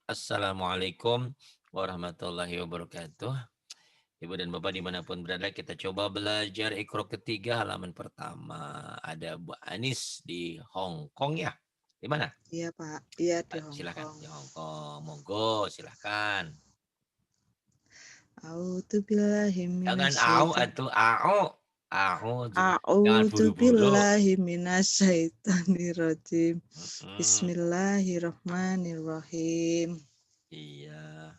Assalamualaikum warahmatullahi wabarakatuh. Ibu dan Bapak dimanapun berada, kita coba belajar Iqra ketiga halaman pertama. Ada Bu Anis di Hong Kong ya? Di mana? Iya Pak, iya di Hong Silakan Kong. di Hong Kong. Monggo, silakan. A'udzubillahi Jangan au minasyaiton. atau au. Au, jangan buru-buru. A'udzubillahi minasyaitonirrajim. Mm-mm. Bismillahirrahmanirrahim. Iya.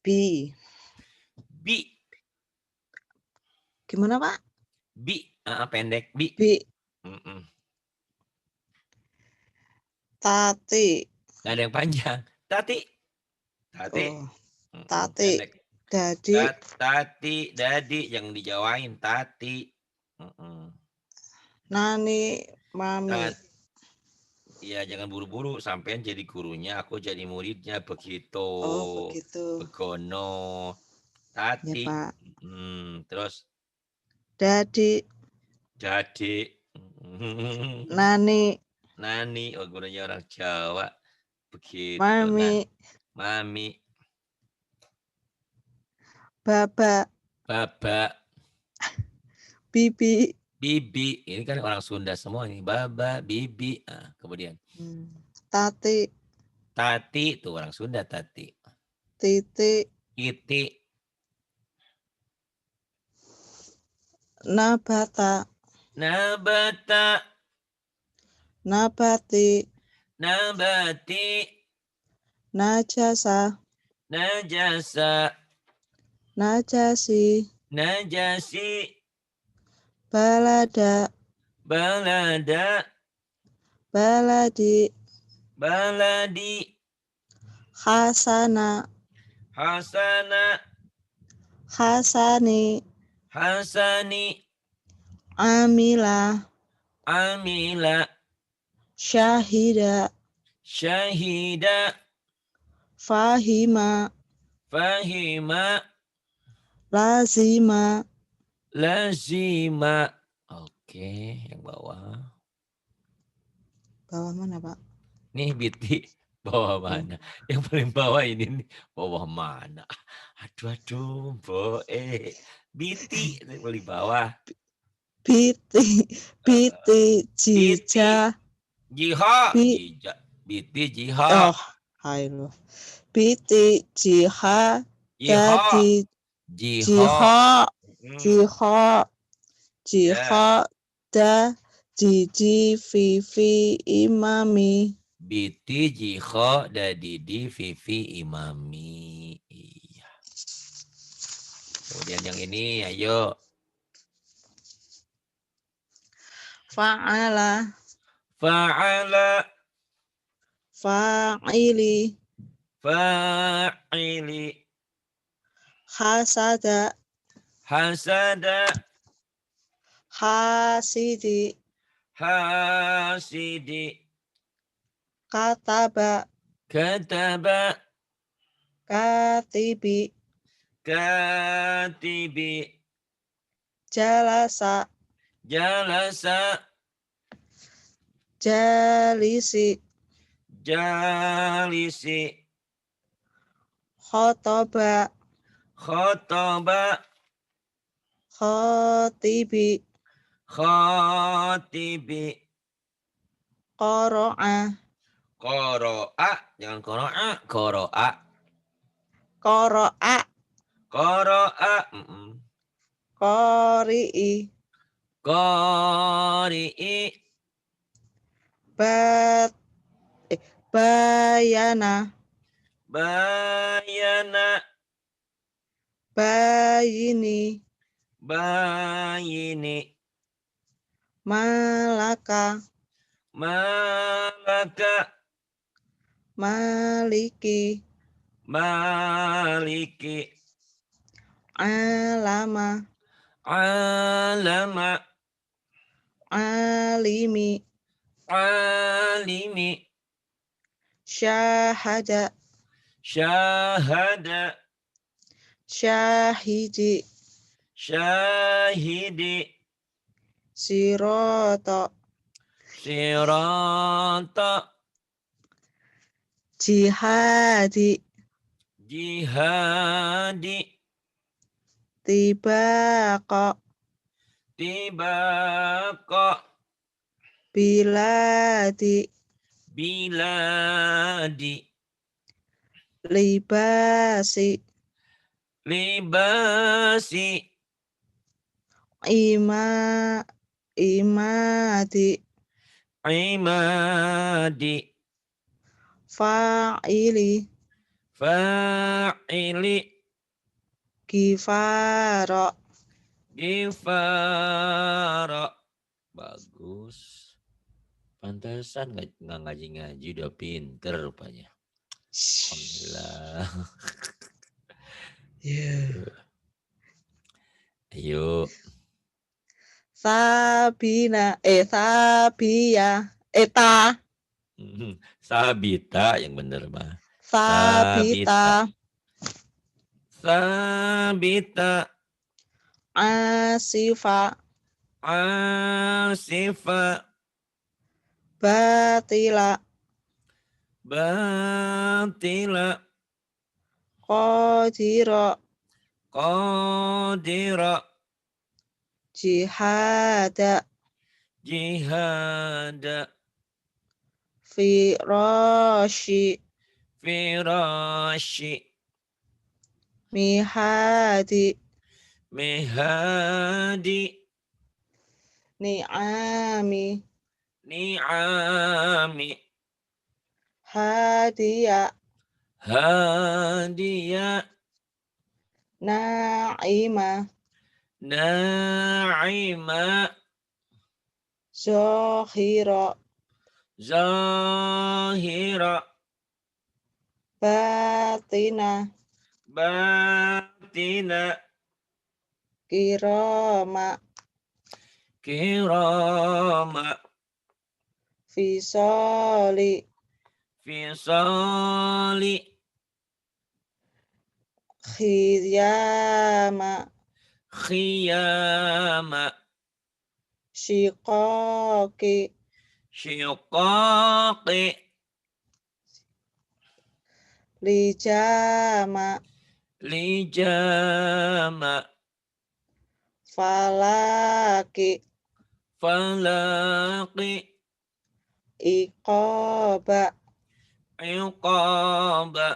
Bi. Bi, Gimana Pak? bi, pendek bi. Bi. Mm-mm. Tati. Gak ada yang panjang. Tati, tati. Oh, Mm-mm, tati. pendek. Dadi. Tati, dadi, jangan dijawain, tati. Mm-mm. Nani. Mami. Tat, ya jangan buru-buru, sampean jadi gurunya, aku jadi muridnya, begitu. Oh begitu. Begono, Ya tati. Pak. Terus Dadi. jadi. Mm. Nani. Nani, oh gurunya orang Jawa, begitu. Mami. Mami, Baba. baba, Bibi. bibi. Ini kan orang Sunda semua ini, baba, bibi. Nah, kemudian Tati. tati, tuh orang Sunda tati. Titik. Iti, Nabata. nabata, Nabati. nabati, Najasa. najasa, Najasi. najasi, Balada. balada, Baladi. baladi, Hasana. hasana, Hasani. hasani, Amila. amila, Syahida. syahida, Fahima. fahima, Lazima. lazima. Oke, yang bawah. Bawah mana Pak? Nih biti bawah Oh. mana? Yang paling bawah ini nih bawah mana? Aduh, biti ini paling bawah. Biti. Biti. Biti, Jija. jiha, Bi. jija, biti, jiha, Oh. Hai lo. Biti. Jiha. jiha, Dadi. jiha. Jiha. Hmm, Jiha. ya, Jiha. Da. Jiji. Vivi. Imami. biti, jiha, dadidi, vivi, imami. Iya. Kemudian yang ini, ayo. Fa'ala. Fa'ala, Fa'ili. fa'ili, Hasada. hasada, Hasidi. hasidi, Kataba. kataba, Katibi. katibi, Jalasa. jalasa, Jalisi. jalisi, Khotoba. khotoba, Khotibi. khotibi, Qoro'a. qoro'a, jangan qoro'a, qoro'a, Qoro'a. qoro'a, Qori'i. qori'i, Bat. Bayana. bayana, Bayini. bayini, Malaka. malaka, Maliki. maliki, Alama. alama, Alimi. alimi, Syahada. syahada, Syahidi. syahidi, Siroto. sirata, jihadi, jihadi, tibaqa, tibaqa, biladi, biladi, libasi, libasi, ima, imadi, imadi, fa'ili, fa'ili, kifara, gifara. Bagus. Pantesan nggak ngaji-ngaji udah pinter rupanya. Alhamdulillah. Yeah. Ayo. Sabina, sabia, ta, Sabita yang bener mah. sabita, Sabita. Sabita. asifa, Asifa. batila, Batila. qadira, Qadira. jihada, Jihada. firashi, Firashi. mihadi, Mihadi. ni'ami, Ni'ami. hadiya, Hadiya. na'ima, Na'ima. zohira, Zahira. batina, Batina. kirama, Kirama. fisoli, Fisali. khiyama, Khiyama. shiqaqi, Syiqaqi. lijama, Lijama. falaki, Falaqi. iqaba, Iqaba.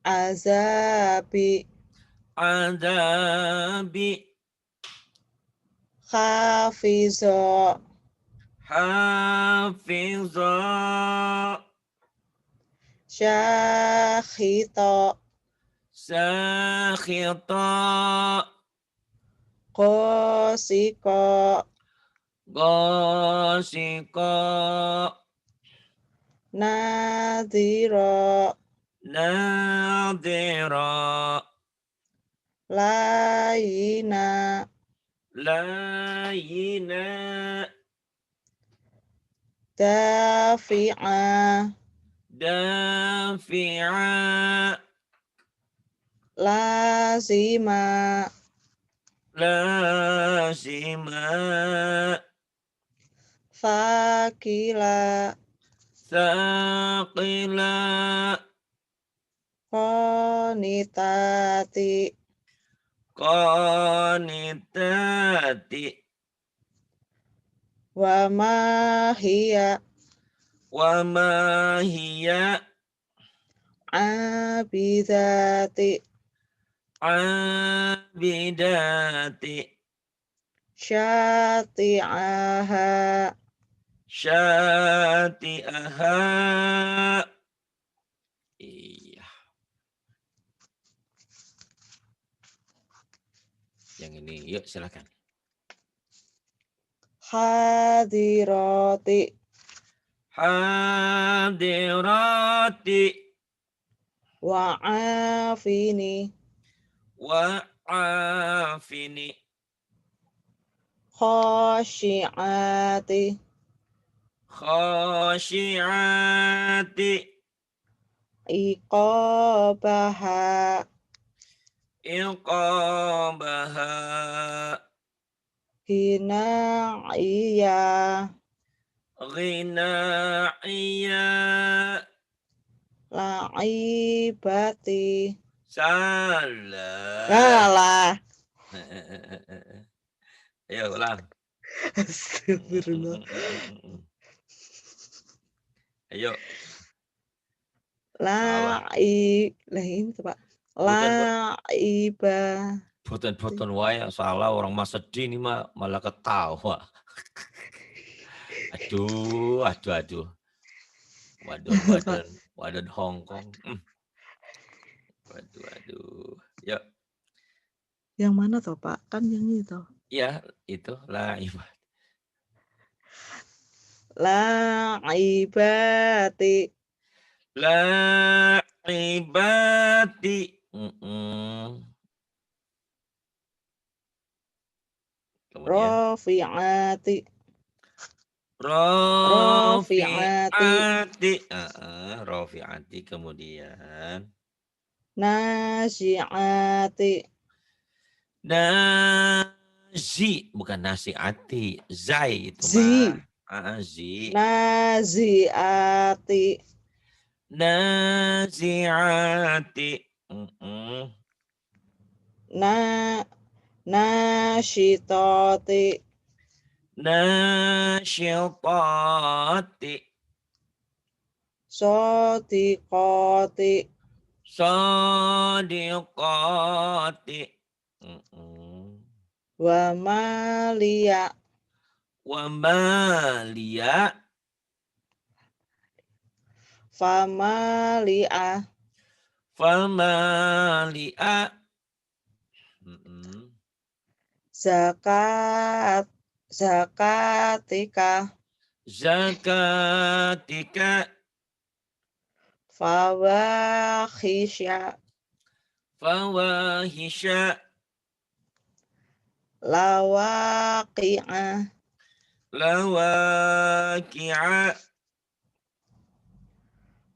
azabi, Adabi. khafizo, Hafiza. syakhito, Sakhita. qosiko, Gosika. nadhiro, Nadhira. layina, Layina. dafi'a, Dafi'a. lazima, Lazima. fakila, Thaqila. qanitati, Qanitati. wa ma hiya, Wa ma hiya. abidati, Abidati. syati'aha, Syati'aha. Iya. Yang ini, yuk silakan. hadirati, Hadirati. wa'afini, Wa'afini. khasyi'ati, Khasyi'ati. iqabaha, Iqabaha. hina'iyah, Ghina'iyya. La'ibati. Salah. Ngalah. Ayo ulang. Astagfirullah. Ayo. Salah. Lain itu Pak. La'iba. Boten wae salah orang mah sedih nih mah malah ketawa. Aduh. Wadon Hongkong. Waduh. Yuk. Yang mana toh Pak? Kan yang itu. Ya, itu lah. La'ibati. La'ibati. Kemudian. Rafi'ati. Rafi'ati. Rafi'ati. Kemudian. Nasyi'ati. Nazi. Bukan nasi'ati. Zai itu mah. Zi. Nazi'ati. Nazi'ati. Nasyitati. Nasyitati. Sodiqati. Sadiqati. Wa maliya. Wa maliya. Famali'a. Famali'a. Zakatika. Zakatika. Fawahisya. Fawahisya. Lawaqi'a. Lawaqi'a.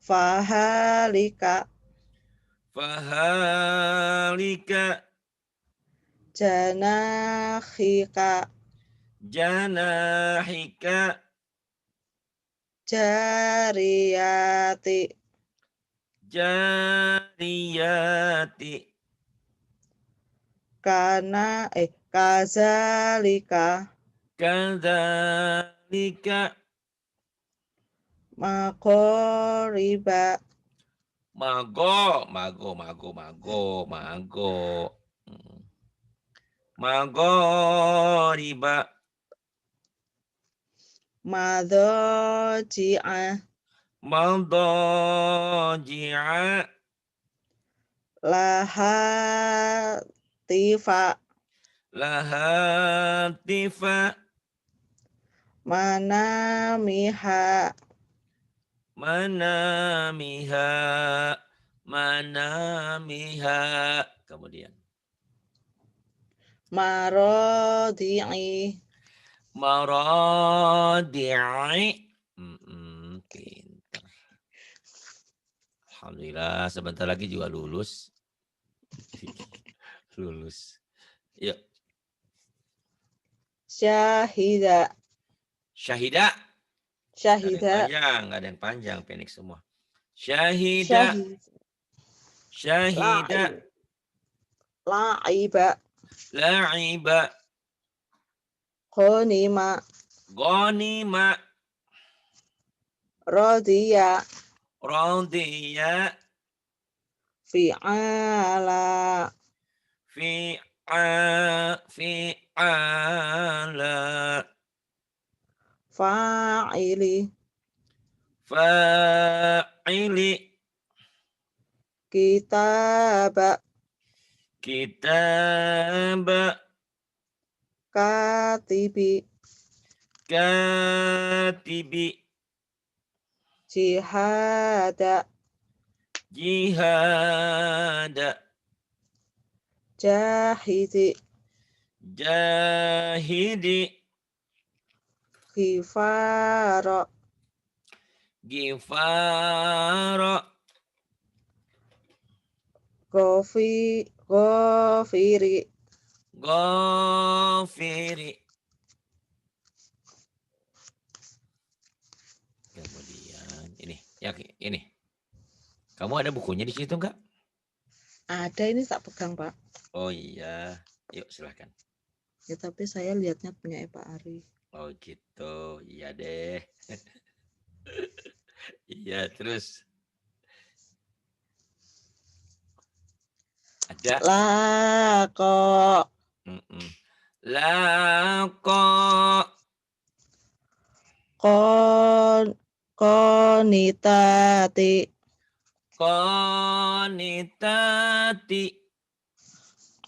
Fahalika. Fahalika. Janakhika. Janahika. Jariyati. Jariyati. Kazalika. Kadzalika. Maqoriba. Mago. Magoriba. Madhoji'a. Madaji'a. Lahatifa. Lahatifa. Manamiha. Manamiha. Kemudian. Marodi'i. Maradi'i. Pintar. Alhamdulillah, sebentar lagi juga lulus. Yuk. Syahida. Syahida. Syahida. Nggak ada yang panjang, pendek semua. Syahida. La'iba. La'iba. Ghanima. Radiya. Fi'ala. Fi'ala. Fa'ili. Kitaba. Katibi. Jihada. Jahidi. Ghifara. Ghafiri. Kemudian ini Kamu ada bukunya di situ enggak? Ada, ini tak pegang, Pak. Oh iya, yuk silahkan. Ya, tapi saya lihatnya punya Pak Ari. Oh gitu, iya deh. Iya, terus ada. Lah kok Mm-mm. Lah kok kon konitati konitati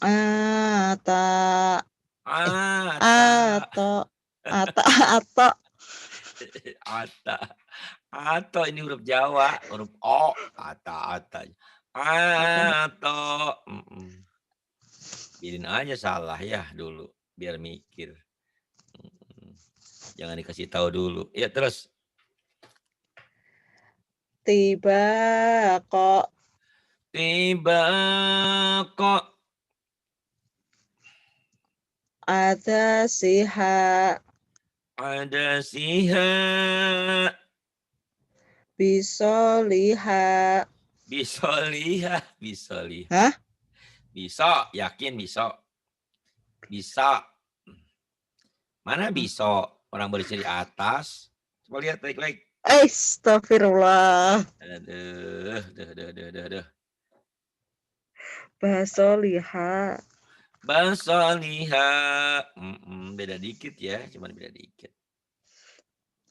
ata ata atau atau ata atau ini huruf Jawa, huruf O, ata apa nih? atau biarin aja salah ya dulu biar mikir. Mm. Jangan dikasih tahu dulu. Ya terus Tiba kok tiba kok ada siha ada siha bisa lihat. bisa lihat Hah? bisa yakin bisa bisa mana bisa orang berisi di atas coba lihat baik-baik. Astagfirullah. Aduh. Bahasa liha. Basoliha. Beda dikit ya, cuman beda dikit.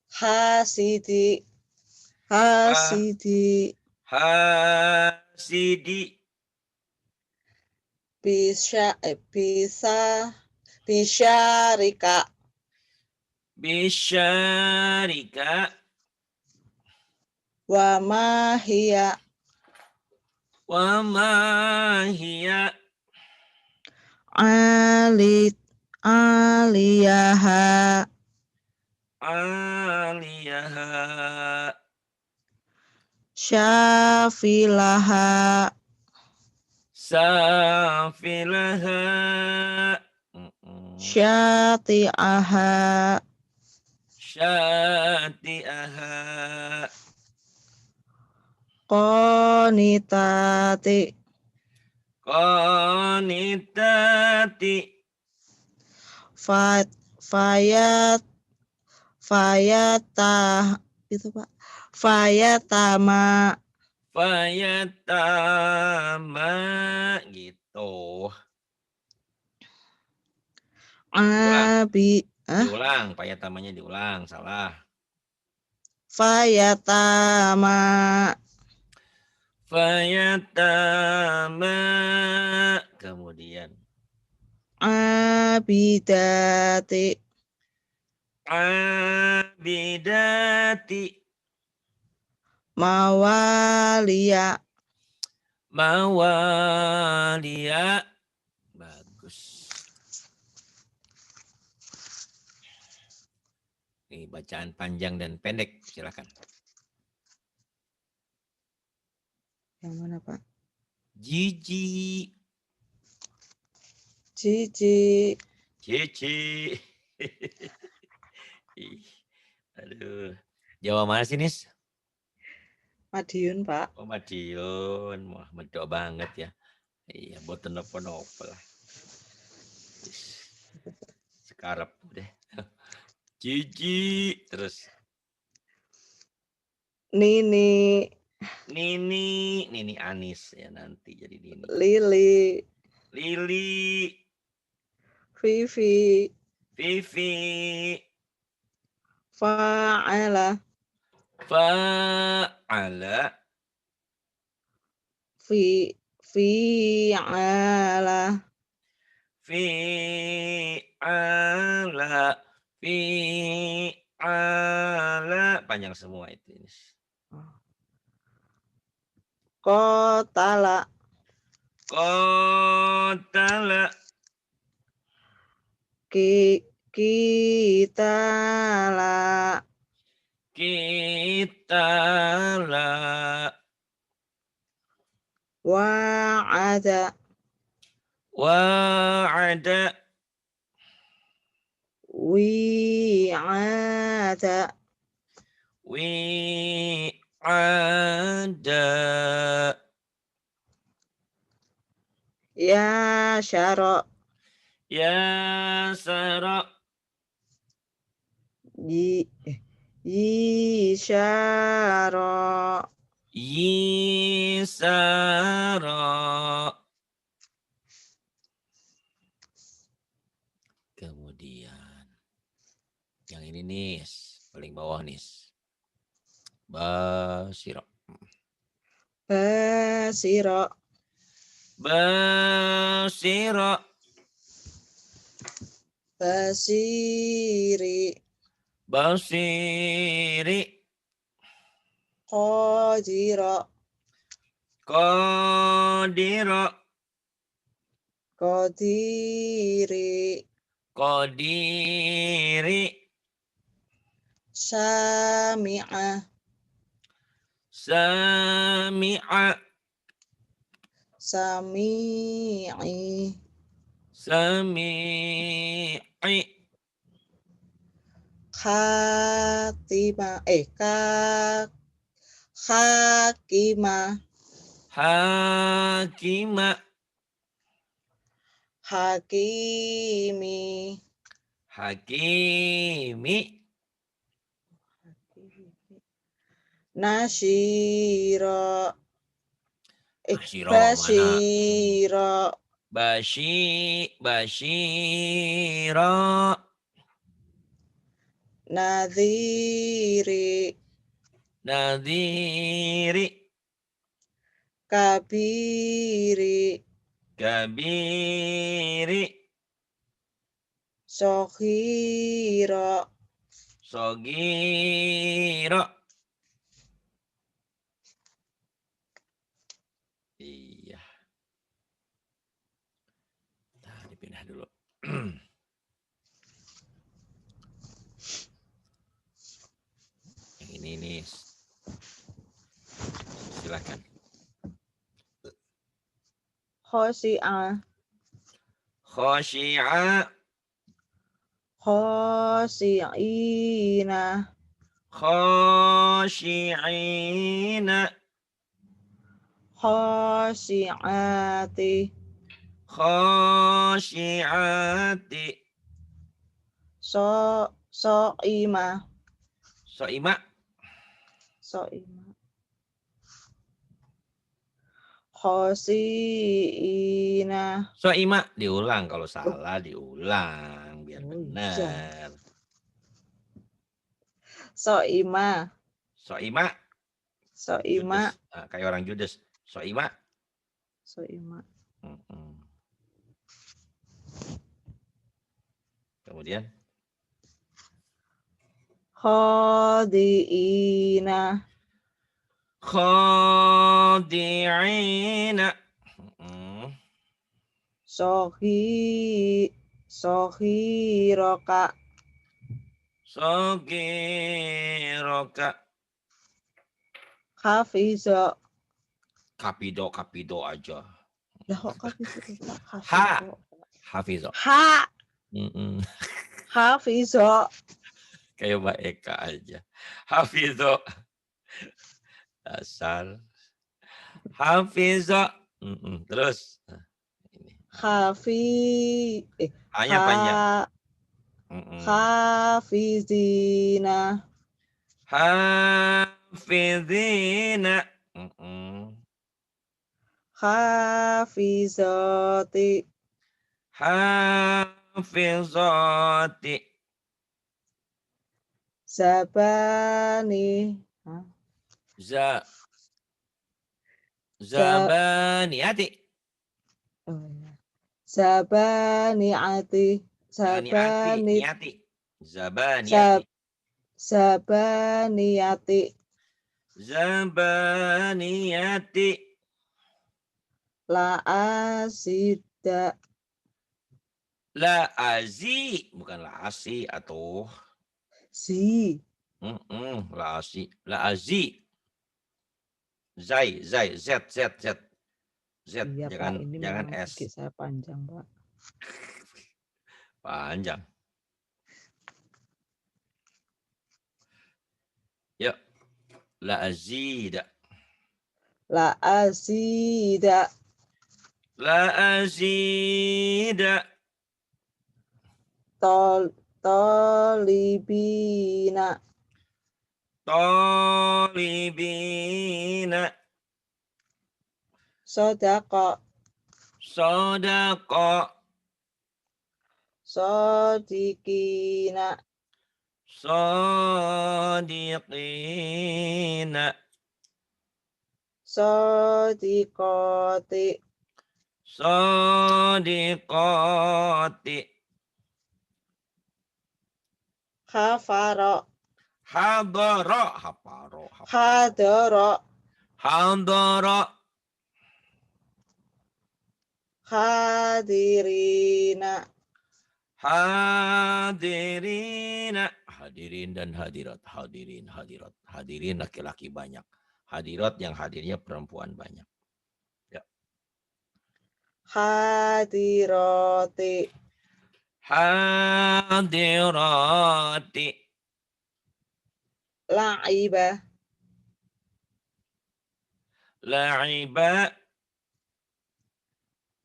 Hasidi. Ah, Hasidi. hasidi. Bisa rika. Bisyarika. Wa mahia. Wa mahia. Alit. Aliyaha. Aliyaha. Syafilaha. Safilaha. Syati'aha. Syati'aha. Qanitati. Qanitati. Fayat. Fayatah. Itu Pak. Fayatama. Fayatama gitu. Diulang, Abi. diulang. Fayatamanya diulang, salah. Fayatama. Fayatama. Kemudian. Abidati. Abidati. Mawalia. Mawalia. Bagus. Ini bacaan panjang dan pendek, silakan. Yang mana Pak? Jiji. Cici. Cici. Aduh. Jawa mana sih, Nis? Madiun Pak. Oh, Madiun. Wah, medok banget ya. Iya, buat nopo-nopo lah. Sekarap deh. Cici. Terus. Nini. Nini Anis ya nanti jadi Nini. Lili. Lili. Vivi. Vivi. Fa'ala. Fa'ala. Fi'ala. Fi'ala. Fi'ala. Panjang semua itu. Qatala. Qatala. Kitala. Kitala. Wa'ada. Wa'ada. Wi'ada. Wi'ada. Yasyara. Yasara. Isyara. Yisara. Kemudian yang ini nis, paling bawah nis. Basiro. Basira. Basiro. Basiri. Basiri. Qadira. Qadira. Qadiri. Qadiri. Sami'ah. Sami'a. Sami'i. Sami'i. Khatimah. Hakimah. Hakima. Hakimi. Hakimi. Nasyira. Asyiro mana? Basyira. Basyira. Nadhiri. Nadhiri. Kabiri. Kabiri. Soghira. Sogira. Iya. Nah, dipindah dulu. Yang ini nih. Silakan. Khosi'ah. Khosyi'a. Khosi'ina. Khosyi'ina. Khosi'ati. Khosyi'ati. So'imah. So'ima. So'imah. Khosi'ina. So'ima. Diulang. Kalau salah diulang. Biar Oh, benar. So'imah. So'ima. So'imah. Judes. Nah, kayak orang Judes. So'ima. So'imah. Kemudian. Khadi'ina. Khadi'ina. Sohiroka. Sogiroka. Hafizo. Kapido aja. Lah kok hafizo? Ha. Hafizo. Ha. Hafizo. Kayak Mbak Eka aja. Hafizo. Dasar. Hafizo. Terus. Hanya panjang. Hafizina. Hafizina. Hafizati. Hafizati. Zabani. Zabaniati. Zabaniati. Niati. Zabaniati. Zabaniati. Zabaniati. La asida. La azi. Bukan la asi atau. Si. La asi. La azi. Zai. Z. Iya, jangan, Pak, ini jangan memang S. gigi saya panjang, Pak. Panjang. Yuk. La azida. La asida. La azida. Tolibina. Talibina. Sodako. Sodako. Sodikina. Sadiqina. Sodikoti. Sadiqati. Khafaro. Hadara. Haparo. Hadoro. Hadara. Hadirina. Hadirina. Hadirin dan hadirat. Hadirin, hadirat. Hadirin laki-laki banyak. Hadirat yang hadirnya perempuan banyak. Ya. Hadiroti. Hadirati. La'iba. La'iba.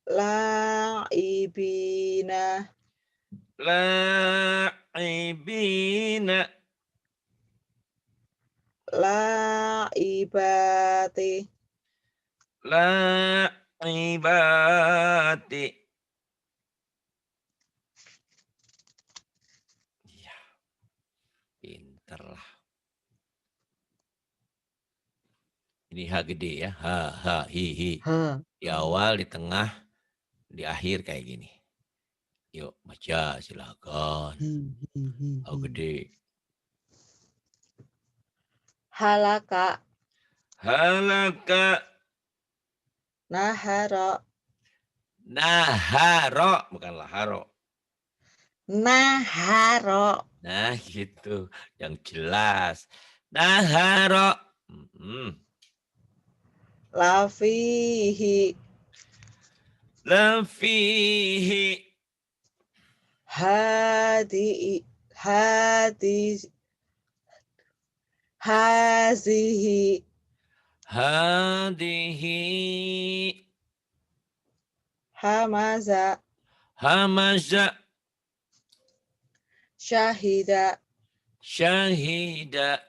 La'ibina. La'ibina. La'ibati. La'ibati. Ya, pinter lah. Ini H gede ya. H, H, hi. Ha. Di awal, di tengah, di akhir kayak gini. Yuk, baca silakan. H gede. Halaka. Halaka. Nahara. Naharo. Bukan laharo. Nahara. Nah gitu. Yang jelas. Naharo. Lafihi. Lafihi. Hadi. Hazihi. Hadihi. Hamaza. Hamaza. Syahida. Syahida.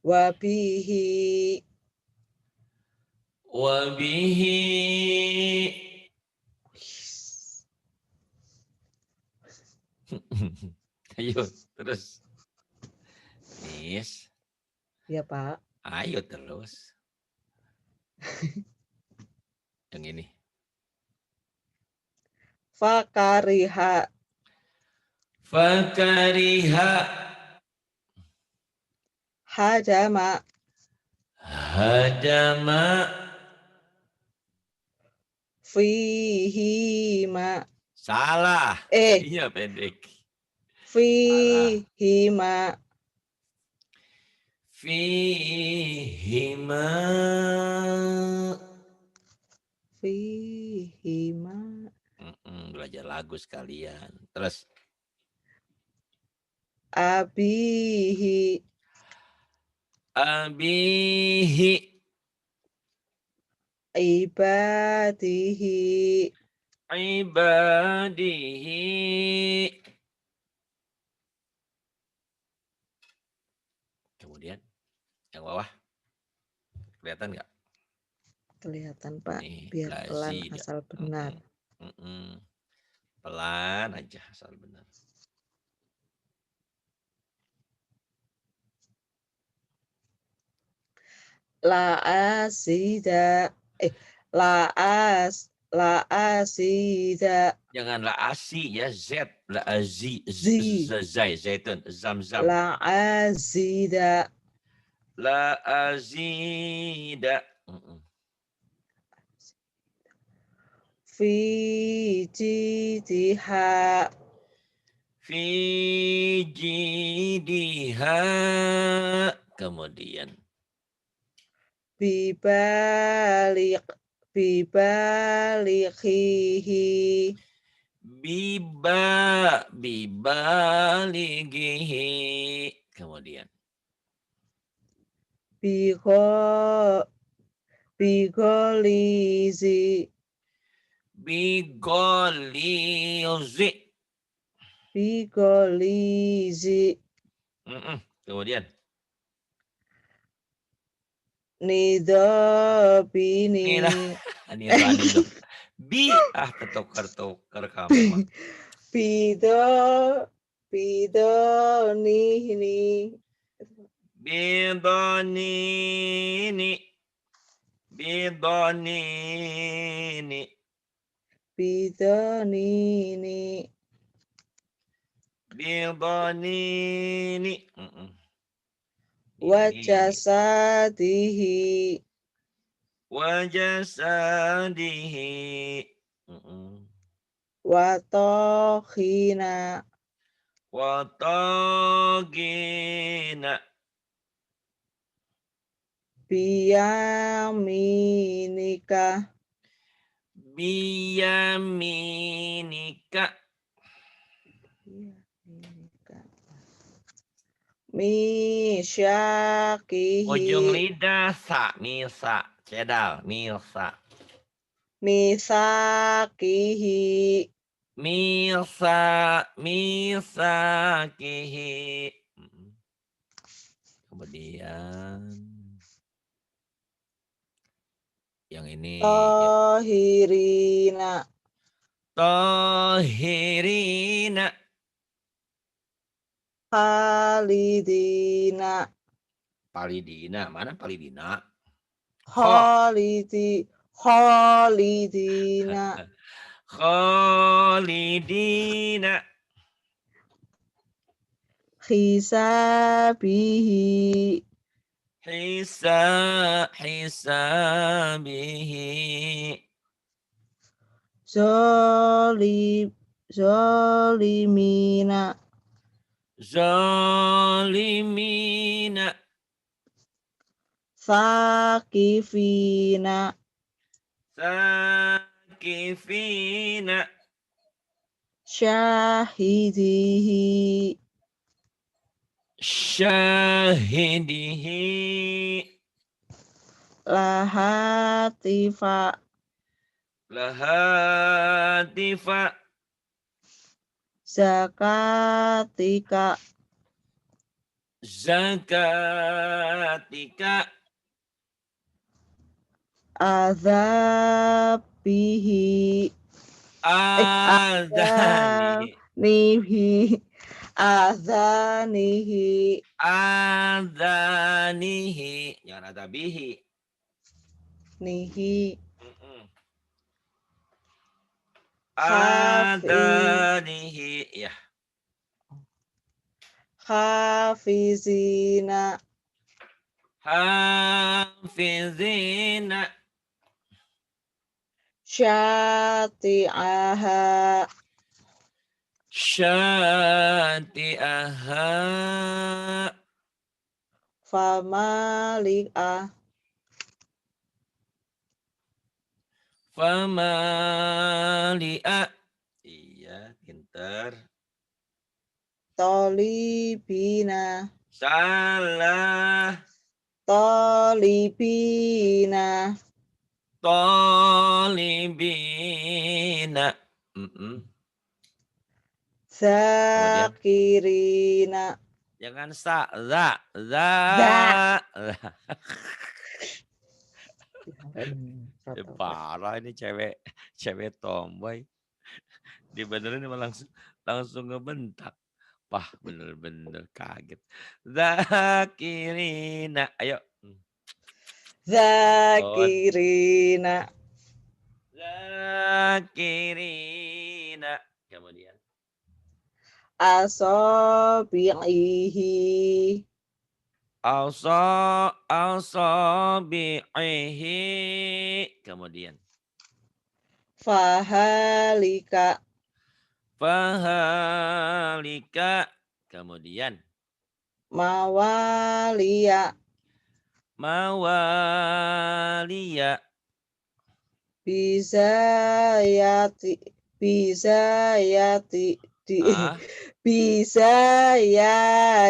Wabihi. Wabihi. Ayo terus. Nis. Ya Pak. Ayo terus. Yang ini. Fakariha. Fakariha. Hajama. Hadama. Fihima. Salah. Iya pendek. Fihima. Fihima. Fihima. Belajar lagu sekalian. Terus. Abihi. Abihi. Ibadihi. Ibadihi. Kemudian yang bawah. Kelihatan nggak? Kelihatan Pak. Nih, Biar pelan lazida. asal benar. Pelan aja asal benar. La'asida. La'asida. Jangan la asi ya, Z. La azi. Zi. Zai. Zaitun. Zam-zam. La'azida. La azida. Fi jidiha. Fi jidiha. Kemudian. Bibalikhihi. Bibalighihi. Kemudian. Bigolizi. Bigolizi. Bigolizi. Kemudian. Nidabini. Nirani dong. Tertukar kamu mah. Bidonini. Bidonini. Bidonini. Bidonini. Bidonini. Wajasadihi. Wajasadihi. Watohina. Watagina. Biyaminika. Biyaminika. Misyakihi. Ujung lidah sa, misa, cedal, misa. Misakihi. Misa, misakihi. Kemudian yang ini Tohirina. Tohirina. Khalidina. Palidina, mana Palidina? Khalidina. Khalidina. Hisabihi. Hisabihi. Zolimina. Zalimina. Sakifina. Sakifina. Syahidihi. Syahidihi. Lahatifa. Lahatifa. Zakatika. Zakatika. Azabihi. Adanihi. Azanihi. Adanihi. Jangan ada bihi. Nihi. Adanihi. Ya. Hafizina. Hafizina. Syati'aha. Syati'aha. Famali'ah. Famali'a. Iya, pinter. Tolibina. Salah. Tolibina. Tolibina. Zakirina. Jangan sa, za. Parah ini cewek tomboy. Dibenerin emang langsung ngebentak. Wah, bener-bener kaget. Zakirina, ayo. Zakirina. Zakirina. Kemudian. Asobi'ihi. Asabi'ihi. Kemudian. Fahalika. Fahalika. Kemudian. Mawaliya. Mawaliya. Bizayati. Bizayatihi. Biziyah.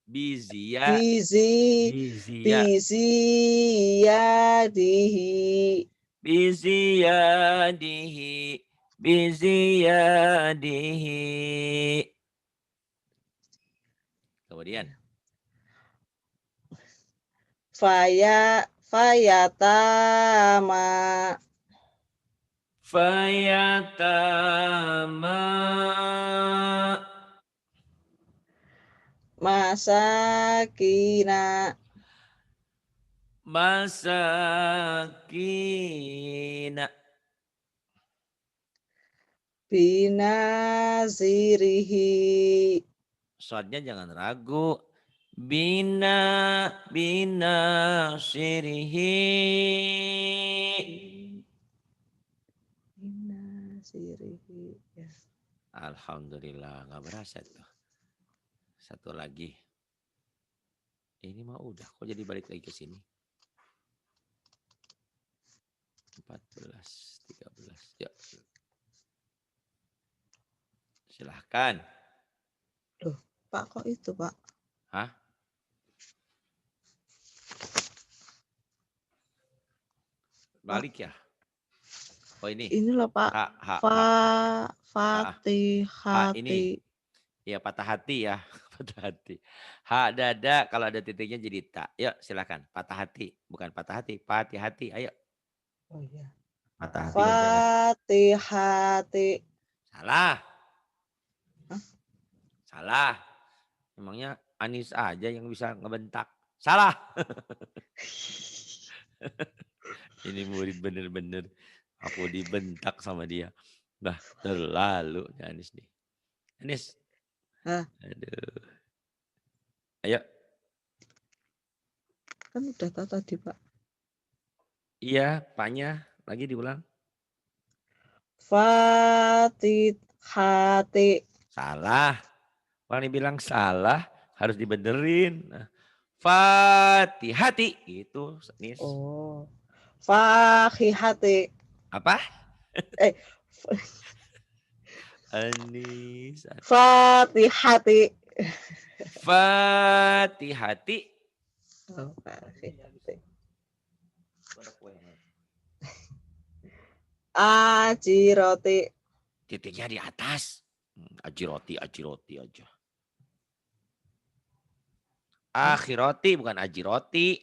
Biziyadihi. biziyadihi biziyadihi. Kemudian fayatama fayatama masakina masakina. binazirihi Shotnya jangan ragu. Bina bina sirihi. binazirihi ya. Alhamdulillah nggak berasa tuh. Satu lagi. Ini mah udah kok jadi balik lagi ke sini. 14, 13. Yuk. Silahkan. Loh, Pak kok itu, Pak? Hah? Balik ya? Oh ini. Ini loh, Pak. Ha, ha, Fa ha. Ha ini. fatihati. Ya patah hati ya. Patah hati. Ha dada kalau ada titiknya jadi tak. Yuk silakan. Patah hati. Bukan patah hati. Patih hati. Ayo. Oh iya. Patah hati bacanya. Fatihati. Salah. Hah? Salah. Emangnya Anis aja yang bisa ngebentak. Salah. Ini murid bener-bener. Aku dibentak sama dia. Bah terlalu Anis nih. Anis. Hah? Aduh. Ayo. Kan udah tadi, Pak. Iya, paknya lagi diulang. Fatihati. Salah. Kalau dibilang salah harus dibenerin. Nah, Fatihati itu Nis. Oh. Fahihati. Apa? Eh, Anis. Fatihati. Fatihati. Oh, Fatihati. Ajiroti. Titiknya di atas. Ajiroti aja. Akhiroti bukan ajiroti.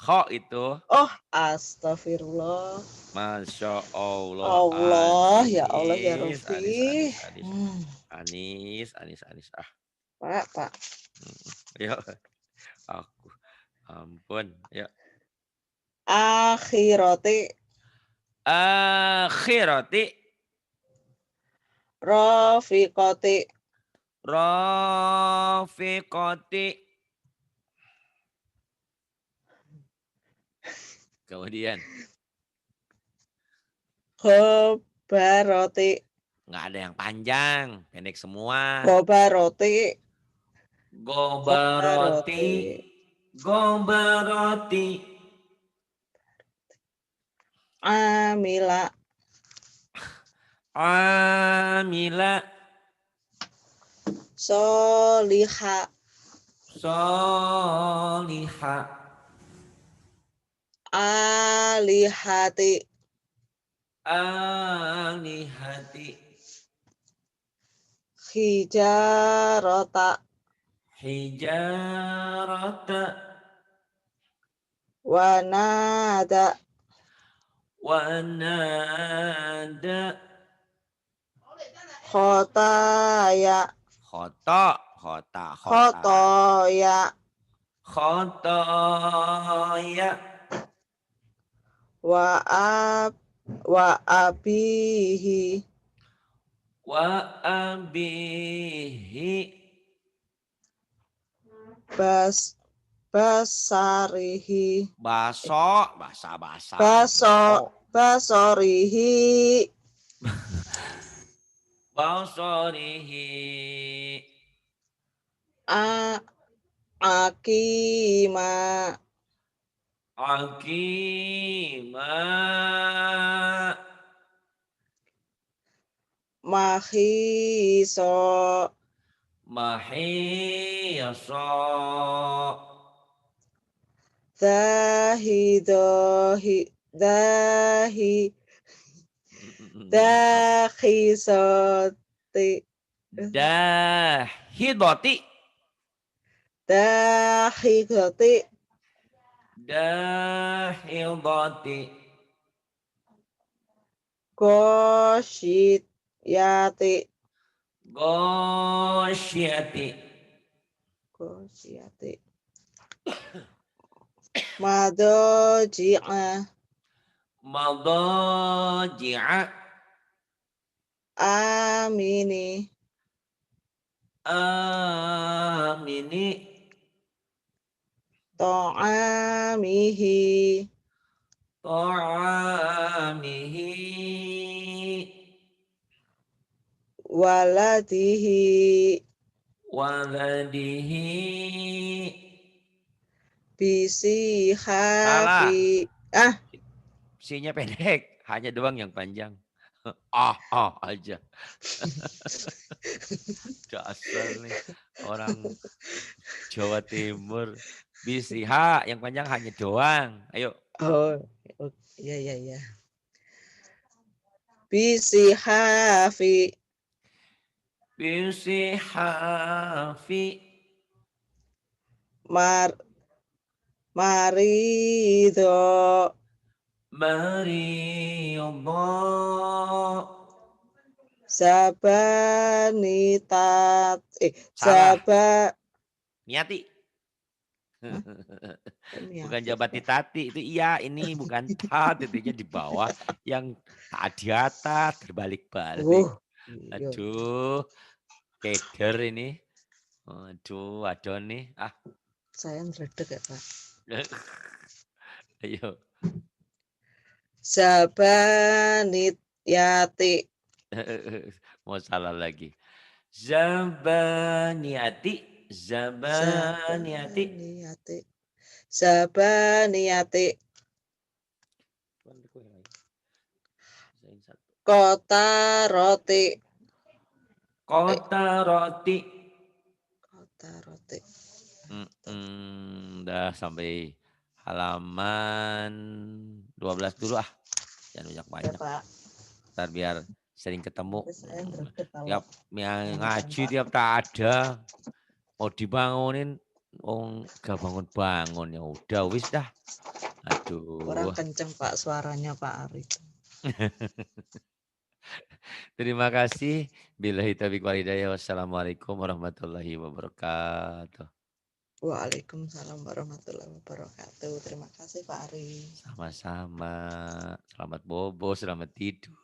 Kho itu. Oh, astagfirullah. Masya Allah. Allah, ya Allah, ya Anis. Rofi. Anis. Ah. Pak. Yuk. Aku. Ampun. Yuk. Akhiroti. Akhirati. Rofiqoti. Rafiqati. Kemudian. Khobaroti. Nggak ada yang panjang. Pendek semua. Khobaroti. Gobaroti. Gobaroti. Amila. Amila. Soliha. Soliha. Alihati. Alihati. Hijarota. Hijarata. Wanada. Wanada. Khotaya. Khota. Khotoya. Khotoya. Wa abihi. Wa abihi. Basarihi. Basa. Basorihi. Basorihi. Akima. Akima. Mahiso. Mahiyasa. Zahidohi. Dahi Apa? dakhisati Dahidoti. dakhikati Dahidoti. qasyiyati Gosyati. qasyiyati madaji'a Madaji'a. amini Amini. ta'amihi Ta'amihi. waladihi Waladihi. bisi Salah. hafi Sinya pendek. Hanya doang yang panjang. Aja. Dasar nih orang Jawa Timur. Bisiha yang panjang hanya doang. Ayo. oh iya iya iya bisi hafi Bisihafi. marido Mariadha. sabanitat Salah. saba Niati. Hah? Bukan Niati jabati Pak. tati. Itu iya, ini bukan tat. Titiknya di bawah. Yang tak di atas. Terbalik-balik. Iya. Aduh. Keder ini. Aduh, adon nih. Saya ngeredek ya Pak. Ayo. Sabanit yati. Mau salah lagi. Zabaniati. Zabaniati. Sabaniyati. Sabaniyati. Kota roti. Kota roti. Kota roti. Udah sampai halaman 12 dulu ah. Jangan Ya banyak-banyak. Pak. Ntar biar sering ketemu. Tapi saya ngeredek kalau Tiap yang kebanyakan, ngaji Pak. tiap tak ada. Mau dibangunin. Gak bangun-bangun. Ya udah wis dah. Kurang Aduh. kenceng Pak suaranya Pak Ari. Terima kasih. Billahi taufiq wal hidayah. Wassalamualaikum warahmatullahi wabarakatuh. Waalaikumsalam warahmatullahi wabarakatuh. Terima kasih Pak Ari. Sama-sama. Selamat bobo, selamat tidur.